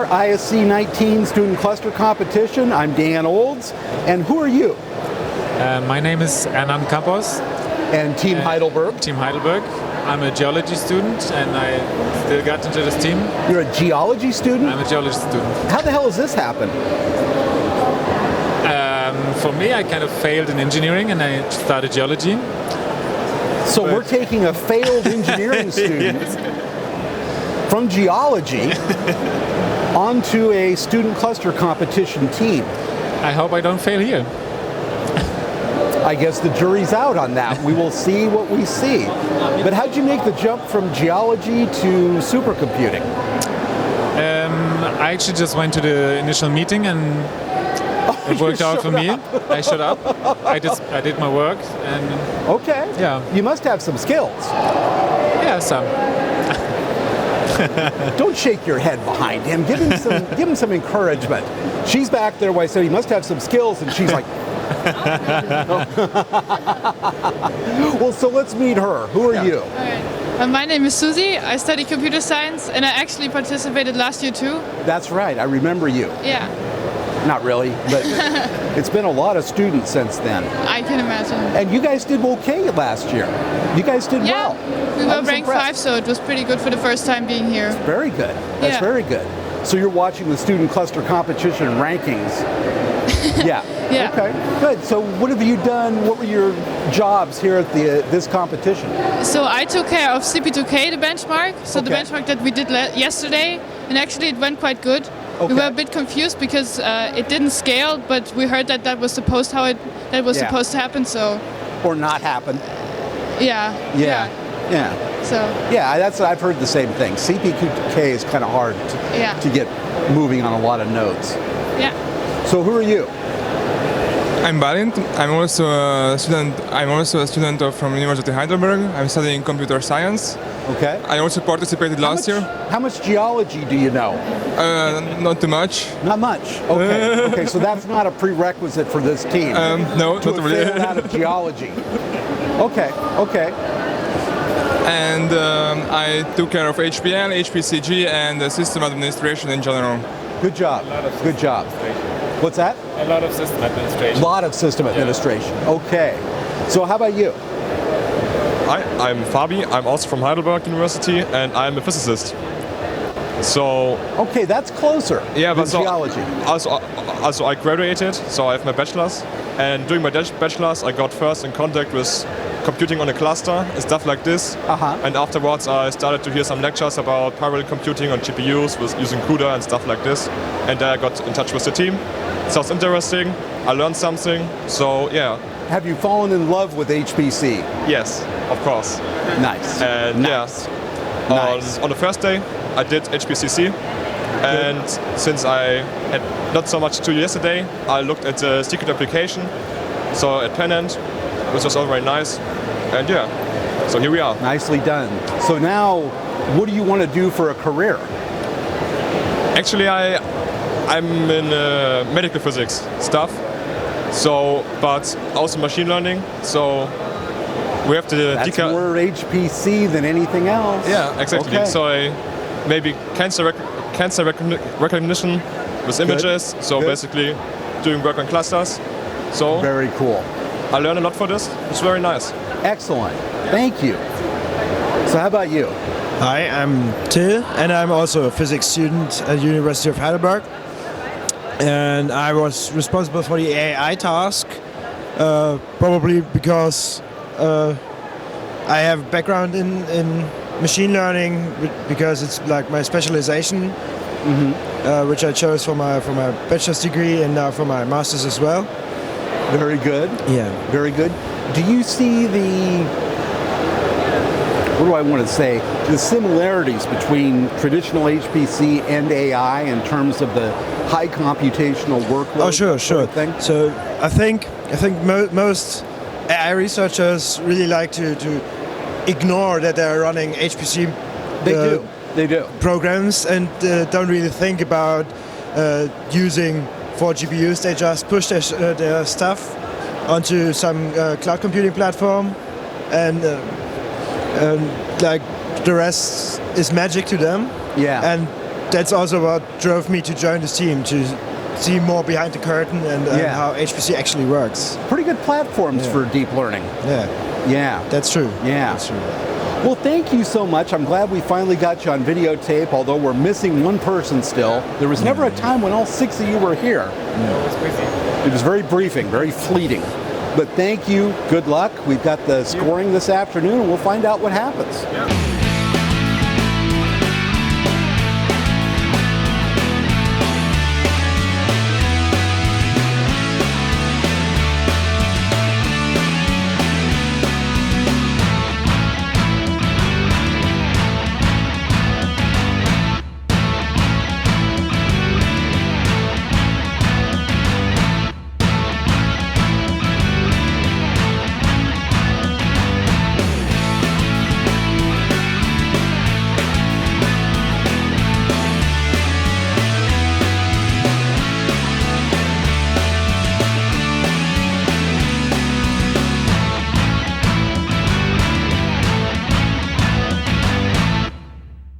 ISC19 Student Cluster Competition. I'm Dan Olds. And who are you? My name is Hernan Campos. And Team Heidelberg? Team Heidelberg. I'm a geology student and I still got into this team. You're a geology student? I'm a geology student. How the hell has this happened? For me, I kind of failed in engineering and I started geology. So we're taking a failed engineering student from geology onto a student cluster competition team. I hope I don't fail here. I guess the jury's out on that. We will see what we see. But how'd you make the jump from geology to supercomputing? I actually just went to the initial meeting and it worked out for me. I showed up. I did my work and okay. Yeah. You must have some skills. Yeah, some. Don't shake your head behind him. Give him some encouragement. She's back there where I said he must have some skills, and she's like, well, so let's meet her. Who are you? All right. My name is Susie. I study computer science, and I actually participated last year too. That's right. I remember you. Yeah. Not really, but it's been a lot of students since then. I can imagine. And you guys did okay last year. You guys did well. We were ranked 5, so it was pretty good for the first time being here. That's very good. That's very good. So you're watching the student cluster competition rankings. Yeah. Yeah. Okay. Good. So what have you done? What were your jobs here at this competition? So I took care of CP2K, the benchmark. So the benchmark that we did yesterday, and actually it went quite good. Okay. We were a bit confused because it didn't scale, but we heard that that was supposed to happen. So. Or not happen. Yeah. So. Yeah, that's I've heard the same thing. CP2K is kind of hard to get moving on a lot of nodes. Yeah. So who are you? I'm Balint. I'm also a student from University of Heidelberg. I'm studying computer science. Okay. I also participated last year. How much geology do you know? Not too much. Not much. Okay. Okay. So that's not a prerequisite for this team. No, to not really. fail out of geology. Okay. Okay. And I took care of HPL, HPCG, and system administration in general. Good job. Good job. What's that? A lot of system administration. A lot of system administration. Okay. So how about you? Hi, I'm Fabi. I'm also from Heidelberg University, and I'm a physicist. So. Okay, that's closer. Yeah, but geology. Also, I graduated, so I have my bachelor's, and during my bachelor's, I got first in contact with computing on a cluster and stuff like this. And afterwards, I started to hear some lectures about parallel computing on GPUs with using CUDA and stuff like this. And then I got in touch with the team. Sounds interesting. I learned something. So yeah. Have you fallen in love with HPC? Yes, of course. Nice. And nice. On the first day, I did HPCC. And since I had not so much to do yesterday, I looked at the secret application. So at Pennant, which was all very nice. And yeah, so here we are. Nicely done. So now, what do you want to do for a career? Actually, I'm in medical physics stuff. So, but also machine learning. So we have to. That's more HPC than anything else. Yeah, exactly. Okay. So maybe cancer recognition with images. So basically, doing work on clusters. So very cool. I learned a lot for this. It's very nice. Excellent. Thank you. So how about you? Hi, I'm Till, and I'm also a physics student at University of Heidelberg. And I was responsible for the AI task, probably because I have background in machine learning, because it's like my specialization, which I chose for my bachelor's degree and now for my master's as well. Very good. Yeah. Very good. Do you see what do I want to say? The similarities between traditional HPC and AI in terms of the high computational workload? Oh, sure. Thing? So I think most AI researchers really like to ignore that they're running HPC. They do. Programs and don't really think about using 4 GPUs. They just push their stuff onto some cloud computing platform, and like the rest is magic to them. Yeah. And that's also what drove me to join this team, to see more behind the curtain and how HPC actually works. Pretty good platforms for deep learning. Yeah. That's true. Yeah. That's true. Well, thank you so much. I'm glad we finally got you on videotape, although we're missing one person still. There was never a time when all 6 of you were here. It was very briefing, very fleeting. But thank you, good luck. We've got the scoring this afternoon, and we'll find out what happens.